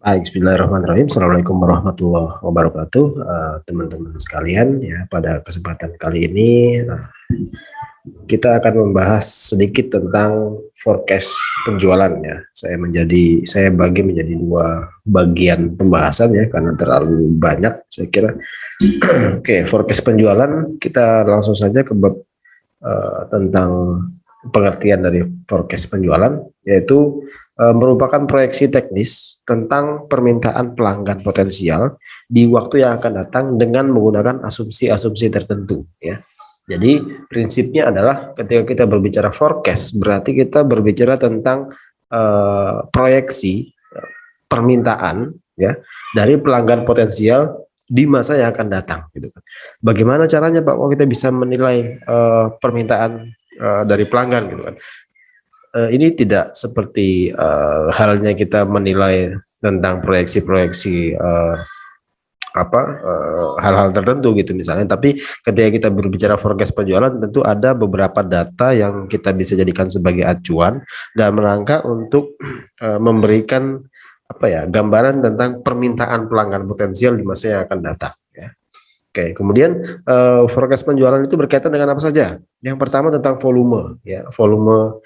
Bismillahirrahmanirrahim. Assalamualaikum warahmatullahi wabarakatuh, teman-teman sekalian. Ya, pada kesempatan kali ini kita akan membahas sedikit tentang forecast penjualan. Ya, saya bagi menjadi dua bagian pembahasan ya, karena terlalu banyak. Saya kira, oke, forecast penjualan kita langsung saja ke bab tentang pengertian dari forecast penjualan, yaitu merupakan proyeksi teknis tentang permintaan pelanggan potensial di waktu yang akan datang dengan menggunakan asumsi-asumsi tertentu ya. Jadi prinsipnya adalah ketika kita berbicara forecast berarti kita berbicara tentang proyeksi permintaan ya dari pelanggan potensial di masa yang akan datang gitu kan. Bagaimana caranya Pak kalau kita bisa menilai permintaan dari pelanggan gitu kan. Ini tidak seperti halnya kita menilai tentang proyeksi-proyeksi hal-hal tertentu gitu misalnya, tapi ketika kita berbicara forecast penjualan tentu ada beberapa data yang kita bisa jadikan sebagai acuan dalam rangka untuk memberikan gambaran tentang permintaan pelanggan potensial di masa yang akan datang ya. Oke, kemudian forecast penjualan itu berkaitan dengan apa saja? Yang pertama tentang volume ya, volume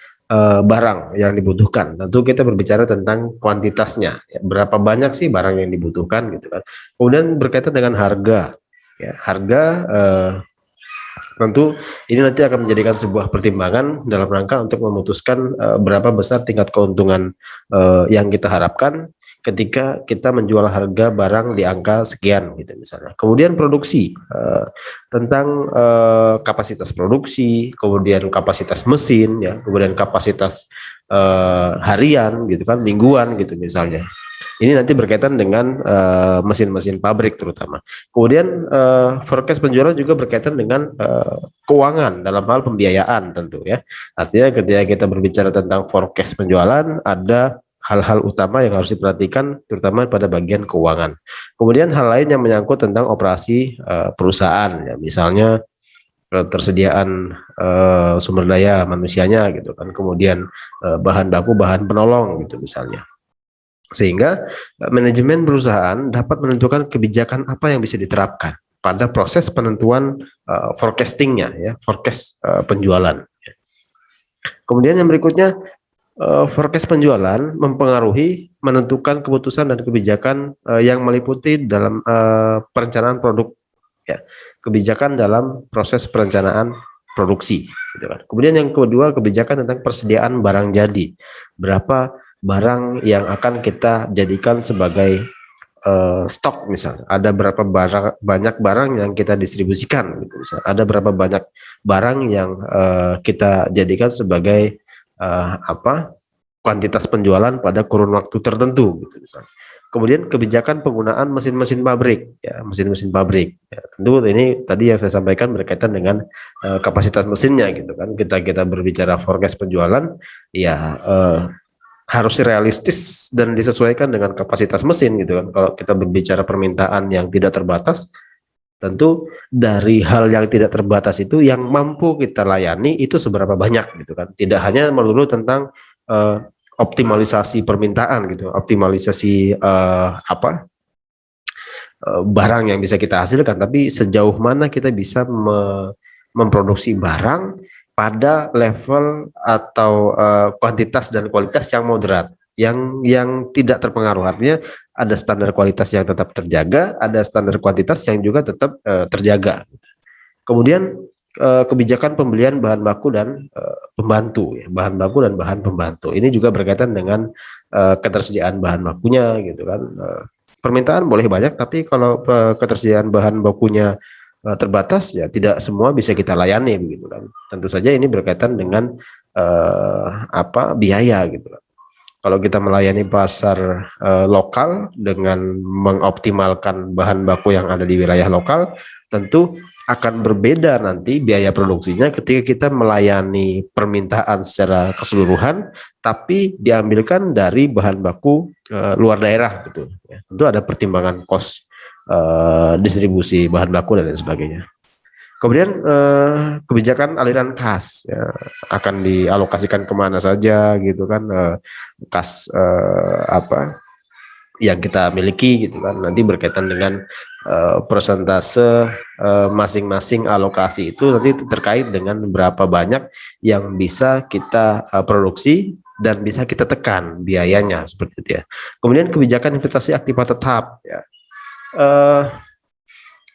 barang yang dibutuhkan. Tentu kita berbicara tentang kuantitasnya, ya, berapa banyak sih barang yang dibutuhkan gitu kan. Kemudian berkaitan dengan harga, ya, harga tentu ini nanti akan menjadikan sebuah pertimbangan dalam rangka untuk memutuskan berapa besar tingkat keuntungan yang kita harapkan ketika kita menjual harga barang di angka sekian gitu misalnya. Kemudian produksi, tentang kapasitas produksi, kemudian kapasitas mesin ya, kemudian kapasitas harian gitu kan, mingguan gitu misalnya. Ini nanti berkaitan dengan mesin-mesin pabrik terutama. Kemudian forecast penjualan juga berkaitan dengan keuangan dalam hal pembiayaan tentu ya. Artinya ketika kita berbicara tentang forecast penjualan ada hal-hal utama yang harus diperhatikan terutama pada bagian keuangan. Kemudian hal lain yang menyangkut tentang operasi perusahaan ya, misalnya ketersediaan sumber daya manusianya gitu kan, kemudian bahan baku, bahan penolong gitu misalnya. Sehingga manajemen perusahaan dapat menentukan kebijakan apa yang bisa diterapkan pada proses penentuan forecastingnya ya, forecast penjualan. Kemudian yang berikutnya, forecast penjualan mempengaruhi menentukan keputusan dan kebijakan yang meliputi dalam perencanaan produk ya, kebijakan dalam proses perencanaan produksi gitu kan. Kemudian yang kedua, kebijakan tentang persediaan barang jadi, berapa barang yang akan kita jadikan sebagai stok misalnya, ada berapa banyak barang yang kita distribusikan gitu misalnya, ada berapa banyak barang yang kita jadikan sebagai kuantitas penjualan pada kurun waktu tertentu gitu misalnya. Kemudian kebijakan penggunaan mesin-mesin pabrik ya, mesin-mesin pabrik ya, tentu ini tadi yang saya sampaikan berkaitan dengan kapasitas mesinnya gitu kan. Kita berbicara forecast penjualan ya, harus realistis dan disesuaikan dengan kapasitas mesin gitu kan. Kalau kita berbicara permintaan yang tidak terbatas, tentu dari hal yang tidak terbatas itu yang mampu kita layani itu seberapa banyak gitu kan. Tidak hanya melulu tentang optimalisasi permintaan gitu, optimalisasi barang yang bisa kita hasilkan, tapi sejauh mana kita bisa memproduksi barang pada level atau kuantitas dan kualitas yang moderat, yang tidak terpengaruh. Artinya ada standar kualitas yang tetap terjaga, ada standar kuantitas yang juga tetap terjaga. Kemudian kebijakan pembelian bahan baku dan pembantu ya, bahan baku dan bahan pembantu. Ini juga berkaitan dengan ketersediaan bahan bakunya gitu kan. Permintaan boleh banyak, tapi kalau ketersediaan bahan bakunya terbatas ya tidak semua bisa kita layani begitu kan. Tentu saja ini berkaitan dengan biaya gitu kan. Kalau kita melayani pasar lokal dengan mengoptimalkan bahan baku yang ada di wilayah lokal, tentu akan berbeda nanti biaya produksinya ketika kita melayani permintaan secara keseluruhan, tapi diambilkan dari bahan baku luar daerah gitu. Ya, tentu ada pertimbangan kos distribusi bahan baku dan lain sebagainya. Kemudian kebijakan aliran kas ya, akan dialokasikan kemana saja gitu kan, kas yang kita miliki gitu kan, nanti berkaitan dengan persentase masing-masing alokasi itu nanti terkait dengan berapa banyak yang bisa kita produksi dan bisa kita tekan biayanya seperti itu ya. Kemudian kebijakan investasi aktiva tetap ya. Eh,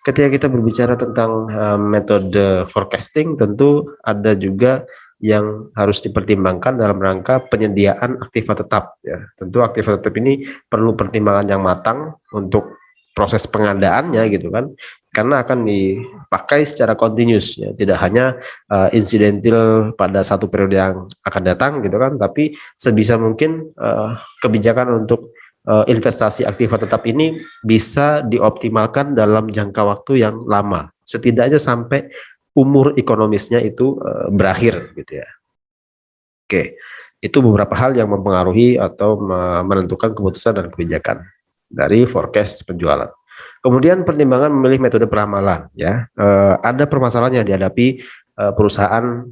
Ketika kita berbicara tentang metode forecasting, tentu ada juga yang harus dipertimbangkan dalam rangka penyediaan aktiva tetap ya. Tentu aktiva tetap ini perlu pertimbangan yang matang untuk proses pengadaannya gitu kan, karena akan dipakai secara continuous ya, tidak hanya insidental pada satu periode yang akan datang gitu kan, tapi sebisa mungkin kebijakan untuk investasi aktiva tetap ini bisa dioptimalkan dalam jangka waktu yang lama, setidaknya sampai umur ekonomisnya itu berakhir gitu ya. Oke, itu beberapa hal yang mempengaruhi atau menentukan keputusan dan kebijakan dari forecast penjualan. Kemudian pertimbangan memilih metode peramalan ya. Ada permasalahan yang dihadapi perusahaan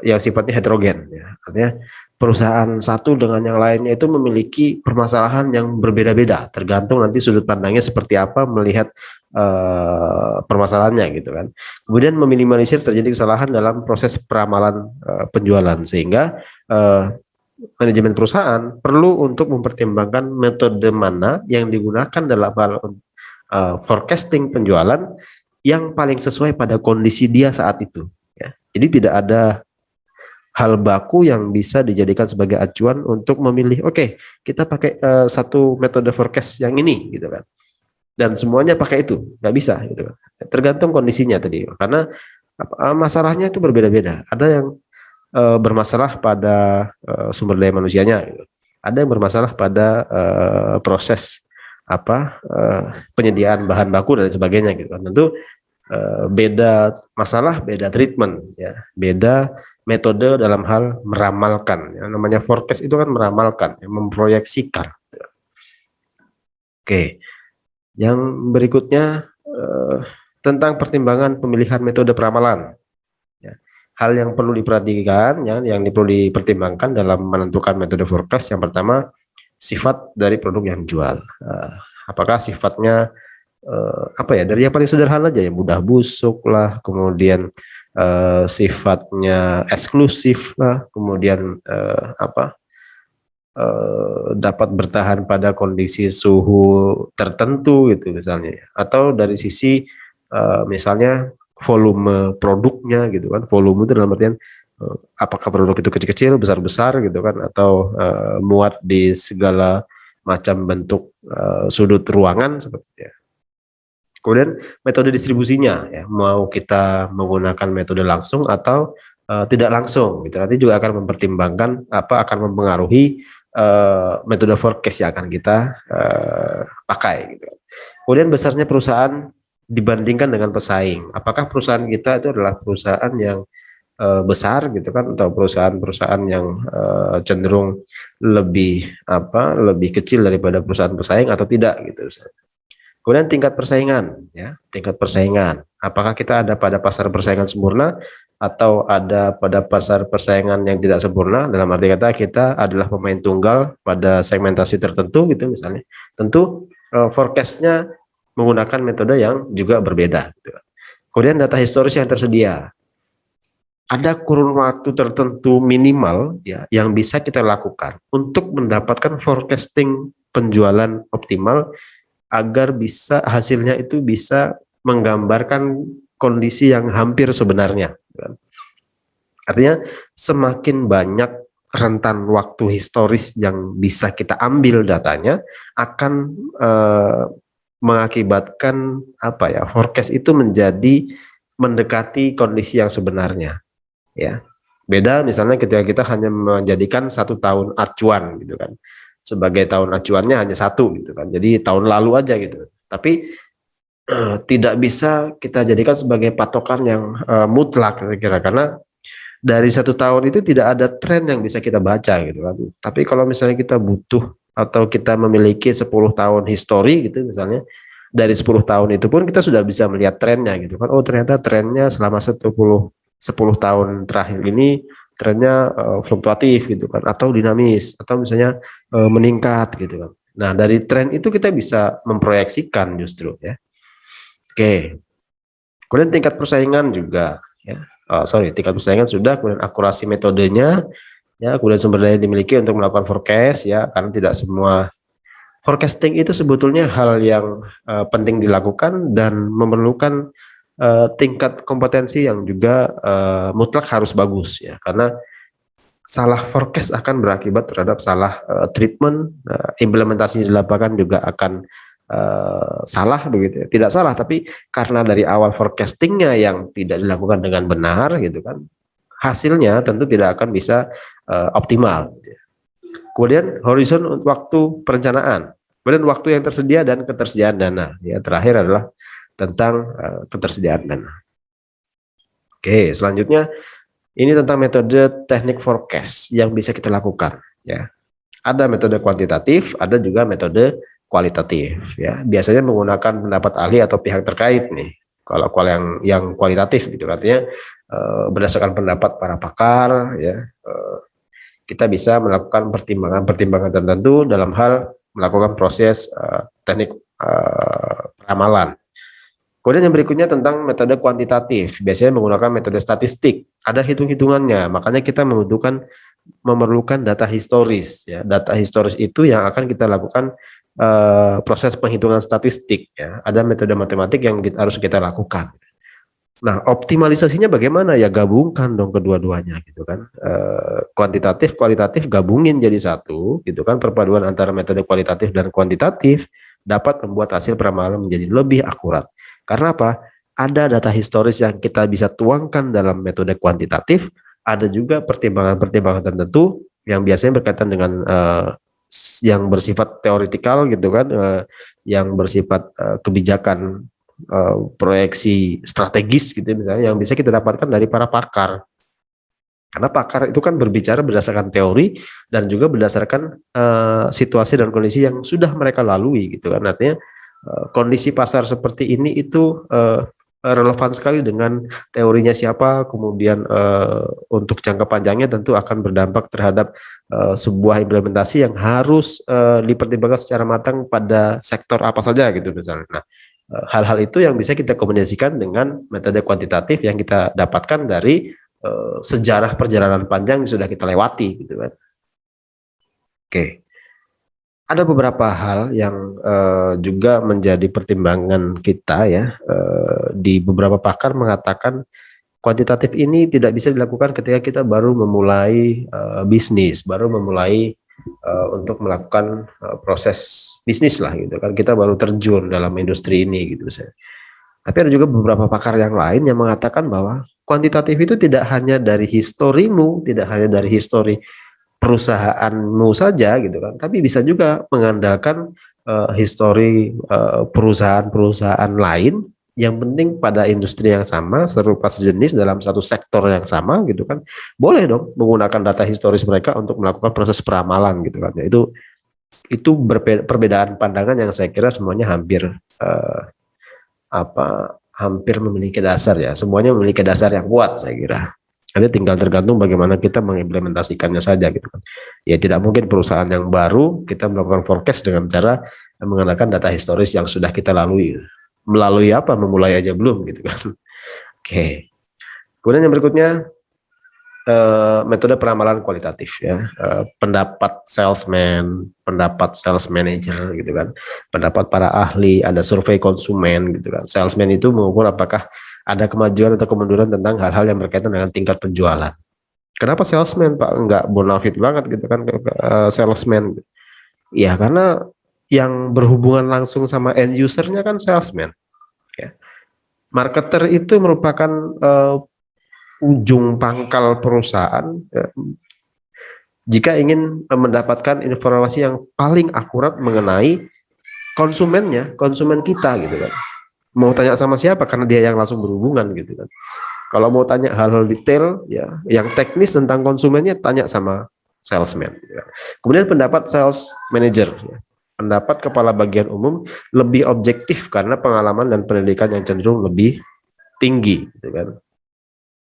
yang sifatnya heterogen ya. Artinya perusahaan satu dengan yang lainnya itu memiliki permasalahan yang berbeda-beda, tergantung nanti sudut pandangnya seperti apa melihat permasalahannya gitu kan. Kemudian meminimalisir terjadi kesalahan dalam proses peramalan penjualan, sehingga manajemen perusahaan perlu untuk mempertimbangkan metode mana yang digunakan dalam hal forecasting penjualan yang paling sesuai pada kondisi dia saat itu ya. Jadi tidak ada hal baku yang bisa dijadikan sebagai acuan untuk memilih oke, kita pakai satu metode forecast yang ini gitu kan, dan semuanya pakai itu, nggak bisa gitu kan. Tergantung kondisinya tadi, karena masalahnya itu berbeda-beda. Ada yang bermasalah pada sumber daya manusianya gitu. Ada yang bermasalah pada proses penyediaan bahan baku dan sebagainya gitu kan. Tentu beda masalah, beda treatment ya, beda metode dalam hal meramalkan ya. Namanya forecast itu kan meramalkan ya, memproyeksikan. Oke, yang berikutnya tentang pertimbangan pemilihan metode peramalan ya. Hal yang perlu diperhatikan ya, yang perlu dipertimbangkan dalam menentukan metode forecast, yang pertama sifat dari produk yang dijual. Apakah sifatnya dari yang paling sederhana aja ya, mudah busuk lah, kemudian sifatnya eksklusif lah, kemudian dapat bertahan pada kondisi suhu tertentu gitu misalnya, atau dari sisi misalnya volume produknya gitu kan. Volume itu dalam artian apakah produk itu kecil-kecil, besar-besar gitu kan, atau muat di segala macam bentuk sudut ruangan seperti itu. Kemudian metode distribusinya ya, mau kita menggunakan metode langsung atau tidak langsung gitu. Nanti juga akan mempertimbangkan akan mempengaruhi metode forecast yang akan kita pakai gitu. Kemudian besarnya perusahaan dibandingkan dengan pesaing. Apakah perusahaan kita itu adalah perusahaan yang besar gitu kan, atau perusahaan-perusahaan yang cenderung lebih lebih kecil daripada perusahaan pesaing atau tidak gitu. Kemudian tingkat persaingan ya, tingkat persaingan. Apakah kita ada pada pasar persaingan sempurna atau ada pada pasar persaingan yang tidak sempurna, dalam arti kata kita adalah pemain tunggal pada segmentasi tertentu gitu misalnya. Tentu forecastnya menggunakan metode yang juga berbeda gitu. Kemudian data historis yang tersedia. Ada kurun waktu tertentu minimal ya yang bisa kita lakukan untuk mendapatkan forecasting penjualan optimal, agar bisa hasilnya itu bisa menggambarkan kondisi yang hampir sebenarnya. Artinya semakin banyak rentan waktu historis yang bisa kita ambil datanya, akan mengakibatkan forecast itu menjadi mendekati kondisi yang sebenarnya ya. Beda misalnya ketika kita hanya menjadikan 1 tahun acuan gitu kan, sebagai tahun acuannya hanya 1 gitu kan, jadi tahun lalu aja gitu. Tapi tidak bisa kita jadikan sebagai patokan yang mutlak kira-kira, karena dari 1 tahun itu tidak ada tren yang bisa kita baca gitu kan. Tapi kalau misalnya kita butuh atau kita memiliki 10 tahun histori gitu misalnya, dari 10 tahun itu pun kita sudah bisa melihat trennya gitu kan. Oh ternyata trennya selama 10 tahun terakhir ini trennya fluktuatif gitu kan, atau dinamis, atau misalnya meningkat gitu kan. Nah, dari tren itu kita bisa memproyeksikan justru ya. Oke. Kemudian tingkat persaingan juga ya. Tingkat persaingan sudah, kemudian akurasi metodenya ya, kemudian sumber daya dimiliki untuk melakukan forecast ya, karena tidak semua forecasting itu sebetulnya hal yang penting dilakukan dan memerlukan tingkat kompetensi yang juga mutlak harus bagus ya, karena salah forecast akan berakibat terhadap salah treatment, implementasi di lapangan juga akan salah begitu ya. Tidak salah, tapi karena dari awal forecastingnya yang tidak dilakukan dengan benar gitu kan, hasilnya tentu tidak akan bisa optimal gitu ya. Kemudian horizon waktu perencanaan, kemudian waktu yang tersedia dan ketersediaan dana ya. Terakhir adalah tentang ketersediaan dana. Oke, selanjutnya ini tentang metode teknik forecast yang bisa kita lakukan ya. Ada metode kuantitatif, ada juga metode kualitatif ya. Biasanya menggunakan pendapat ahli atau pihak terkait nih. Kalau yang kualitatif gitu, artinya berdasarkan pendapat para pakar ya, kita bisa melakukan pertimbangan-pertimbangan tertentu dalam hal melakukan proses teknik ramalan. Kemudian yang berikutnya tentang metode kuantitatif, biasanya menggunakan metode statistik, ada hitung-hitungannya, makanya kita memerlukan data historis ya. Data historis itu yang akan kita lakukan proses penghitungan statistik ya. Ada metode matematik yang harus kita lakukan. Nah, optimalisasinya bagaimana ya? Gabungkan dong kedua-duanya gitu kan. Kuantitatif, kualitatif gabungin jadi satu gitu kan. Perpaduan antara metode kualitatif dan kuantitatif dapat membuat hasil peramalan menjadi lebih akurat. Karena apa? Ada data historis yang kita bisa tuangkan dalam metode kuantitatif, ada juga pertimbangan-pertimbangan tertentu yang biasanya berkaitan dengan yang bersifat teoritikal gitu kan, yang bersifat kebijakan proyeksi strategis gitu misalnya, yang bisa kita dapatkan dari para pakar. Karena pakar itu kan berbicara berdasarkan teori dan juga berdasarkan situasi dan kondisi yang sudah mereka lalui gitu kan. Artinya kondisi pasar seperti ini itu relevan sekali dengan teorinya siapa, kemudian untuk jangka panjangnya tentu akan berdampak terhadap sebuah implementasi yang harus dipertimbangkan secara matang pada sektor apa saja gitu misalnya. Nah, hal-hal itu yang bisa kita kombinasikan dengan metode kuantitatif yang kita dapatkan dari sejarah perjalanan panjang yang sudah kita lewati gitu kan. Oke. Ada beberapa hal yang juga menjadi pertimbangan kita ya. Di beberapa pakar mengatakan kuantitatif ini tidak bisa dilakukan ketika kita baru memulai bisnis, baru memulai untuk melakukan proses bisnis lah gitu kan. Kita baru terjun dalam industri ini gitu. Tapi ada juga beberapa pakar yang lain yang mengatakan bahwa kuantitatif itu tidak hanya dari historimu, tidak hanya dari histori perusahaanmu saja gitu kan, tapi bisa juga mengandalkan histori perusahaan-perusahaan lain yang penting pada industri yang sama, serupa sejenis dalam satu sektor yang sama gitu kan. Boleh dong menggunakan data historis mereka untuk melakukan proses peramalan gitu kan. Itu perbedaan pandangan yang saya kira semuanya hampir hampir memiliki dasar ya. Semuanya memiliki dasar yang kuat saya kira. Jadi tinggal tergantung bagaimana kita mengimplementasikannya saja gitu kan. Ya tidak mungkin perusahaan yang baru kita melakukan forecast dengan cara menggunakan data historis yang sudah kita lalui. Melalui apa? Memulai aja belum gitu kan. Oke. Kemudian yang berikutnya metode peramalan kualitatif ya. Pendapat salesman, pendapat sales manager gitu kan. Pendapat para ahli, ada survei konsumen gitu kan. Salesman itu mengukur apakah ada kemajuan atau kemunduran tentang hal-hal yang berkaitan dengan tingkat penjualan. Kenapa salesman Pak? Enggak bonafit banget gitu kan salesman. Ya karena yang berhubungan langsung sama end usernya kan salesman. Ya. Marketer itu merupakan ujung pangkal perusahaan ya, jika ingin mendapatkan informasi yang paling akurat mengenai konsumennya, konsumen kita gitu kan. Mau tanya sama siapa karena dia yang langsung berhubungan gitu kan. Kalau mau tanya hal-hal detail ya yang teknis tentang konsumennya tanya sama salesman gitu kan. Kemudian pendapat sales manager ya. Pendapat kepala bagian umum lebih objektif karena pengalaman dan pendidikan yang cenderung lebih tinggi gitu kan.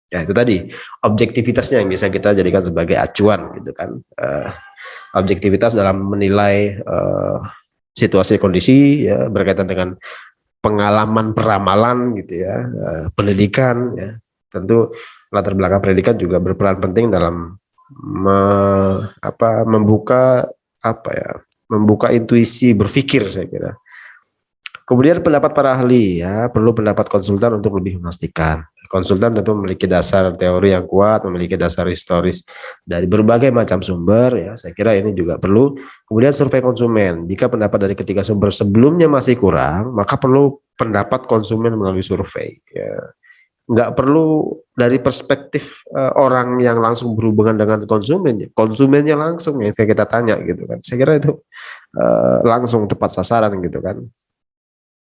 Ya itu tadi objektivitasnya yang bisa kita jadikan sebagai acuan gitu kan. objektivitas dalam menilai situasi kondisi ya, berkaitan dengan pengalaman peramalan gitu ya, pendidikan ya. Tentu latar belakang pendidikan juga berperan penting dalam membuka membuka intuisi berpikir, saya kira. Kemudian pendapat para ahli ya, perlu pendapat konsultan untuk lebih memastikan. Konsultan tentu memiliki dasar teori yang kuat, memiliki dasar historis dari berbagai macam sumber ya. Saya kira ini juga perlu. Kemudian survei konsumen. Jika pendapat dari ketiga sumber sebelumnya masih kurang, maka perlu pendapat konsumen melalui survei ya. Nggak perlu dari perspektif orang yang langsung berhubungan dengan konsumennya langsung yang kita tanya gitu kan. Saya kira itu langsung tepat sasaran gitu kan.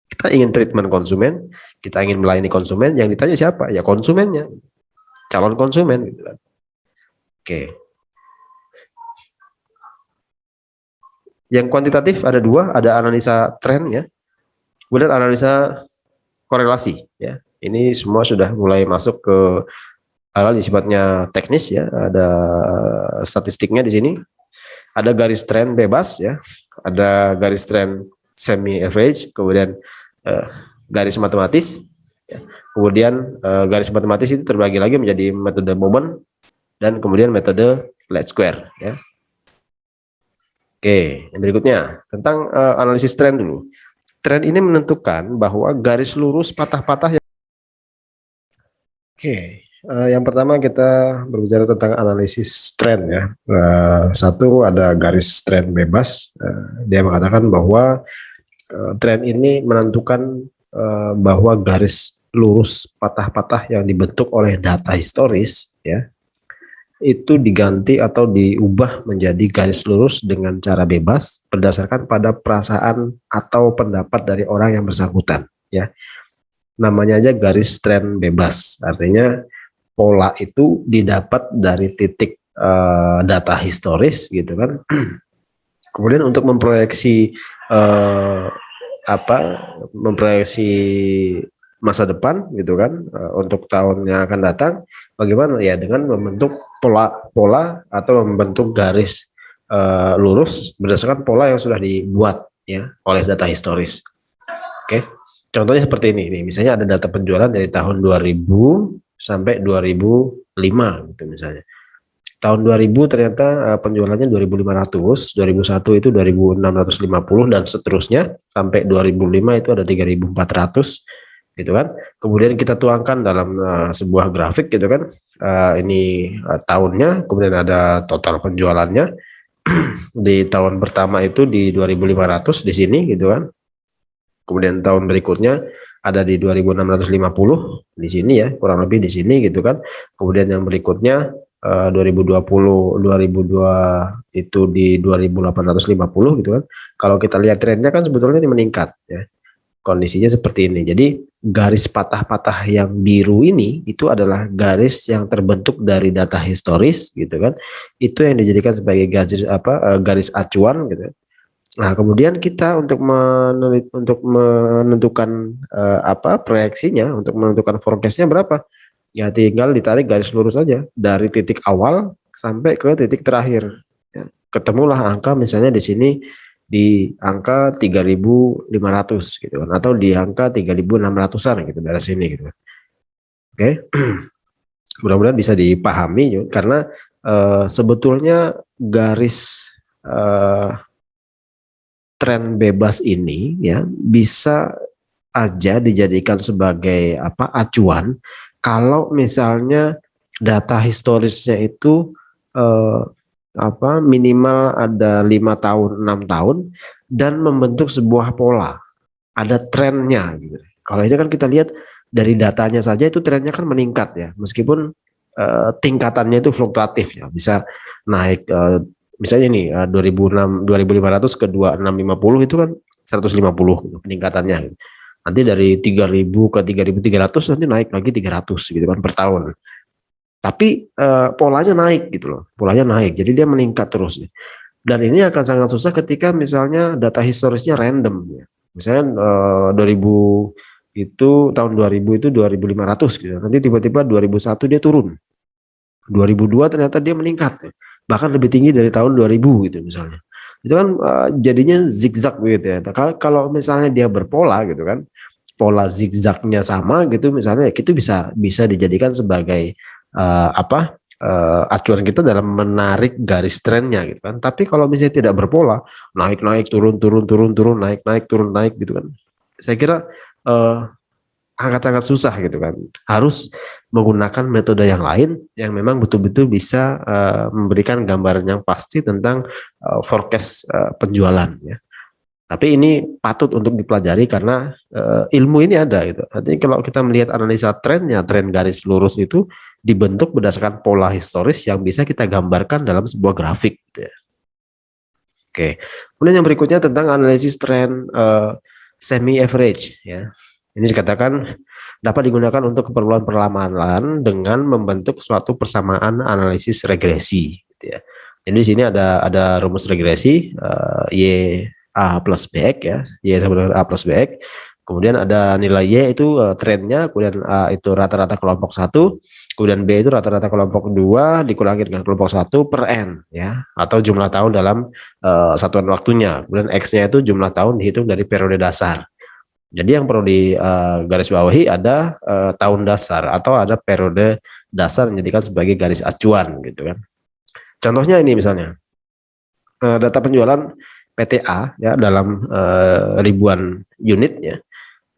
Kita ingin treatment konsumen, kita ingin melayani konsumen, yang ditanya siapa? Ya konsumennya, calon konsumen gitu kan. Oke. Yang kuantitatif ada dua, ada analisa tren ya, kemudian analisa korelasi ya. Ini semua sudah mulai masuk ke hal yang sifatnya teknis ya. Ada statistiknya di sini, ada garis tren bebas ya, ada garis tren semi average, kemudian garis matematis ya. Kemudian garis matematis itu terbagi lagi menjadi metode Bowman dan kemudian metode least square ya. Oke, yang berikutnya tentang analisis tren dulu. Tren ini menentukan bahwa garis lurus patah-patah yang yang pertama kita berbicara tentang analisis tren ya. Satu, ada garis tren bebas. Dia mengatakan bahwa tren ini menentukan bahwa garis lurus patah-patah yang dibentuk oleh data historis ya, itu diganti atau diubah menjadi garis lurus dengan cara bebas berdasarkan pada perasaan atau pendapat dari orang yang bersangkutan ya. Namanya aja garis tren bebas, artinya pola itu didapat dari titik data historis gitu kan. Kemudian untuk memproyeksi memproyeksi masa depan gitu kan, untuk tahun yang akan datang, bagaimana ya, dengan membentuk pola atau membentuk garis lurus berdasarkan pola yang sudah dibuat ya oleh data historis. Oke, contohnya seperti ini. Misalnya ada data penjualan dari tahun 2000 sampai 2005 gitu misalnya. Tahun 2000 ternyata penjualannya 2.500, 2001 itu 2.650 dan seterusnya sampai 2005 itu ada 3.400 gitu kan. Kemudian kita tuangkan dalam sebuah grafik gitu kan. Ini tahunnya, kemudian ada total penjualannya di tahun pertama itu di 2.500 di sini gitu kan. Kemudian tahun berikutnya ada di 2.650 di sini ya, kurang lebih di sini gitu kan. Kemudian yang berikutnya 2020 2002 itu di 2.850 gitu kan. Kalau kita lihat trennya kan sebetulnya ini meningkat ya. Kondisinya seperti ini. Jadi garis patah-patah yang biru ini itu adalah garis yang terbentuk dari data historis gitu kan. Itu yang dijadikan sebagai garis acuan gitu. Nah, kemudian kita untuk menentukan proyeksinya, untuk menentukan forecastnya berapa, ya tinggal ditarik garis lurus saja dari titik awal sampai ke titik terakhir. Ya, ketemulah angka misalnya di sini di angka 3.500 gitu kan, atau di angka 3.600-an gitu dari sini gitu. Oke. Mudah-mudahan bisa dipahami karena sebetulnya garis tren bebas ini ya bisa aja dijadikan sebagai acuan kalau misalnya data historisnya itu minimal ada 5 tahun 6 tahun dan membentuk sebuah pola, ada trennya gitu. Kalau ini kan kita lihat dari datanya saja itu trennya kan meningkat ya, meskipun tingkatannya itu fluktuatif ya, bisa naik misalnya nih 2006 2.500 ke 2.650 itu kan 150 gitu, peningkatannya gitu. Nanti dari 3.000 ke 3.300 nanti naik lagi 300 gitu kan per tahun. Tapi polanya naik gitu loh, polanya naik, jadi dia meningkat terus. Dan ini akan sangat susah ketika misalnya data historisnya random ya. Misalnya 2000 itu tahun 2000 itu 2.500 gitu. Nanti tiba-tiba 2001 dia turun. 2002 ternyata dia meningkat. Ya. bahkan lebih tinggi dari tahun 2000 gitu misalnya. Itu kan jadinya zigzag gitu ya. Nah, kalau misalnya dia berpola gitu kan, pola zigzagnya sama gitu misalnya, itu bisa bisa dijadikan sebagai acuan kita dalam menarik garis trennya gitu kan. Tapi kalau misalnya tidak berpola, naik naik turun turun turun turun naik naik turun naik gitu kan, saya kira eh, sangat-sangat susah gitu kan. Harus menggunakan metode yang lain yang memang betul-betul bisa memberikan gambaran yang pasti tentang forecast penjualan ya. Tapi ini patut untuk dipelajari karena ilmu ini ada gitu. Artinya kalau kita melihat analisa trennya, tren garis lurus itu dibentuk berdasarkan pola historis yang bisa kita gambarkan dalam sebuah grafik gitu ya. Oke. Kemudian yang berikutnya tentang analisis tren semi average ya. Ini dikatakan dapat digunakan untuk keperluan perlamanan dengan membentuk suatu persamaan analisis regresi gitu ya. Jadi di sini ada rumus regresi Y A plus BX ya, Y sama dengan A plus BX. Kemudian ada nilai Y itu trennya, kemudian A itu rata-rata kelompok 1, kemudian B itu rata-rata kelompok 2 dikurangi dengan kelompok 1 per N ya, atau jumlah tahun dalam satuan waktunya. Kemudian X-nya itu jumlah tahun dihitung dari periode dasar. Jadi yang perlu di garis bawahi ada tahun dasar atau ada periode dasar yang dijadikan sebagai garis acuan gitu kan. Contohnya ini misalnya data penjualan PTA ya dalam ribuan unit ya.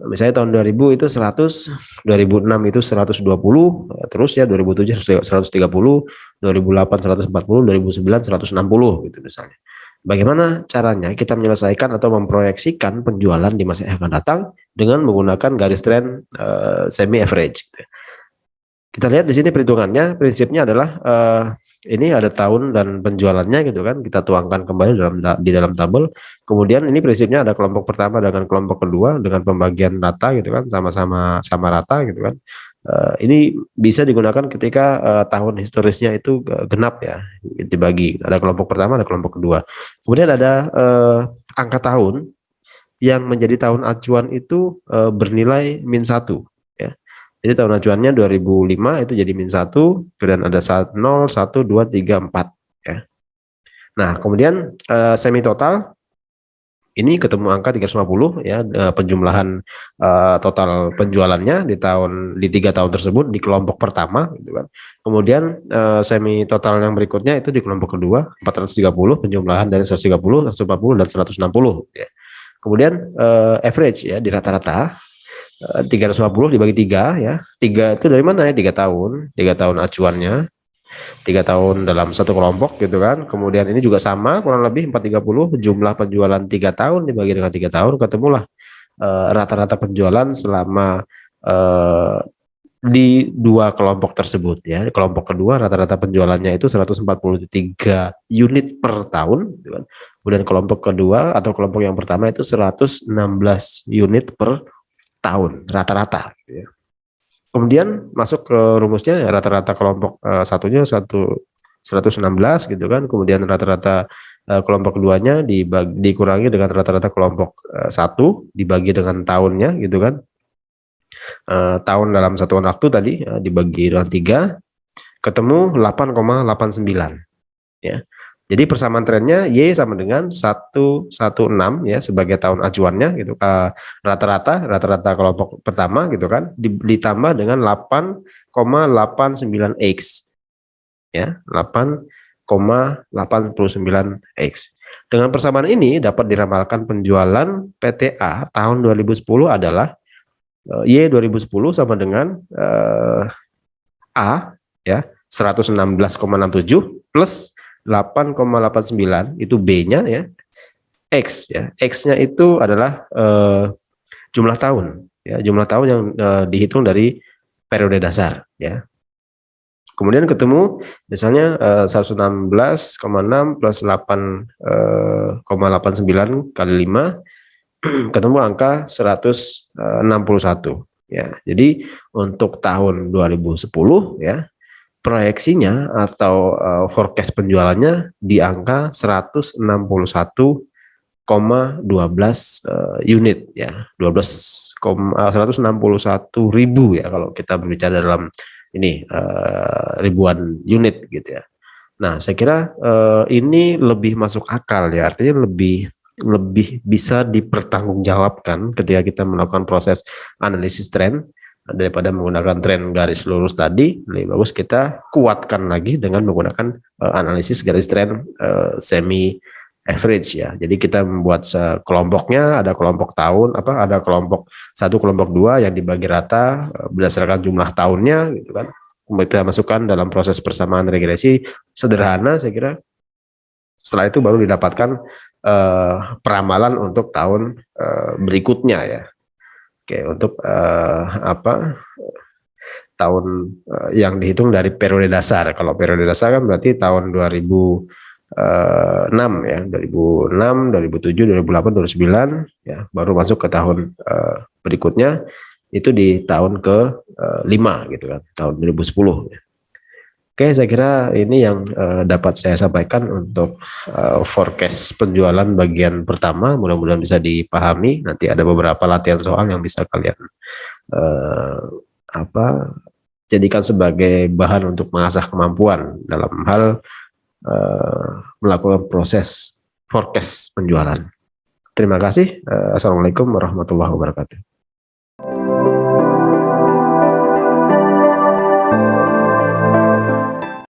Misalnya tahun 2000 itu 100, 2006 itu 120, terus ya 2007 130, 2008 140, 2009 160 gitu misalnya. Bagaimana caranya kita menyelesaikan atau memproyeksikan penjualan di masa yang akan datang dengan menggunakan garis tren semi average. Kita lihat di sini perhitungannya, prinsipnya adalah ini ada tahun dan penjualannya gitu kan, kita tuangkan kembali di dalam tabel. Kemudian ini prinsipnya ada kelompok pertama dengan kelompok kedua dengan pembagian rata gitu kan, sama-sama sama rata gitu kan. Ini bisa digunakan ketika tahun historisnya itu genap ya, dibagi. Ada kelompok pertama, ada kelompok kedua. Kemudian ada angka tahun yang menjadi tahun acuan itu bernilai -1 ya. Jadi tahun acuannya 2005 itu jadi -1, kemudian ada 0, 1, 2, 3, 4 ya. Nah, kemudian semi total ini ketemu angka 350 ya, penjumlahan total penjualannya di 3 tahun tersebut di kelompok pertama gitu kan. Kemudian semi total yang berikutnya itu di kelompok kedua 430, penjumlahan dari 130, 140 dan 160 ya. Kemudian average ya di rata-rata 350 dibagi 3 ya. 3 itu dari mana ya? 3 tahun acuannya. 3 tahun dalam satu kelompok gitu kan. Kemudian ini juga sama kurang lebih 430, jumlah penjualan 3 tahun dibagi dengan 3 tahun, ketemulah rata-rata penjualan selama di 2 kelompok tersebut ya. Kelompok kedua rata-rata penjualannya itu 143 unit per tahun gitu kan. Kemudian kelompok kedua atau kelompok yang pertama itu 116 unit per tahun rata-rata gitu ya. Kemudian masuk ke rumusnya ya, rata-rata kelompok satunya 116 gitu kan. Kemudian rata-rata kelompok keduanya dikurangi dengan rata-rata kelompok 1 dibagi dengan tahunnya gitu kan. Tahun dalam satuan waktu tadi dibagi dengan 3 ketemu 8,89 ya. Jadi persamaan trennya Y sama dengan 116 ya sebagai tahun acuannya gitu. Rata-rata kelompok pertama gitu kan ditambah dengan 8,89 X ya, 8,89 X. Dengan persamaan ini dapat diramalkan penjualan PTA tahun 2010 adalah Y 2010 sama dengan A ya 116,67 plus 8,89 itu B-nya ya, X ya. X-nya itu adalah jumlah tahun ya, jumlah tahun yang dihitung dari periode dasar ya. Kemudian ketemu misalnya 116,6 plus 8,89 kali 5 ketemu angka 161 ya. Jadi untuk tahun 2010 ya proyeksinya atau forecast penjualannya di angka 161,12 unit ya, 161.000 ya kalau kita berbicara dalam ini ribuan unit gitu ya. Nah, saya kira ini lebih masuk akal ya, artinya lebih lebih bisa dipertanggungjawabkan ketika kita melakukan proses analisis tren daripada menggunakan tren garis lurus tadi. Lebih bagus kita kuatkan lagi dengan menggunakan analisis garis tren semi average ya. Jadi kita membuat kelompoknya, ada kelompok tahun apa, ada kelompok satu, kelompok dua yang dibagi rata berdasarkan jumlah tahunnya gitu kan. Kita masukkan dalam proses persamaan regresi sederhana, saya kira setelah itu baru didapatkan peramalan untuk tahun berikutnya ya. Oke, untuk apa tahun yang dihitung dari periode dasar. Kalau periode dasar kan berarti tahun 2006 ya, 2006, 2007, 2008, 2009 ya, baru masuk ke tahun berikutnya itu di tahun ke 5 gitu kan, tahun 2010 ya. Oke, saya kira ini yang dapat saya sampaikan untuk forecast penjualan bagian pertama. Mudah-mudahan bisa dipahami. Nanti ada beberapa latihan soal yang bisa kalian uh, apa jadikan sebagai bahan untuk mengasah kemampuan dalam hal melakukan proses forecast penjualan. Terima kasih. Assalamualaikum warahmatullahi wabarakatuh.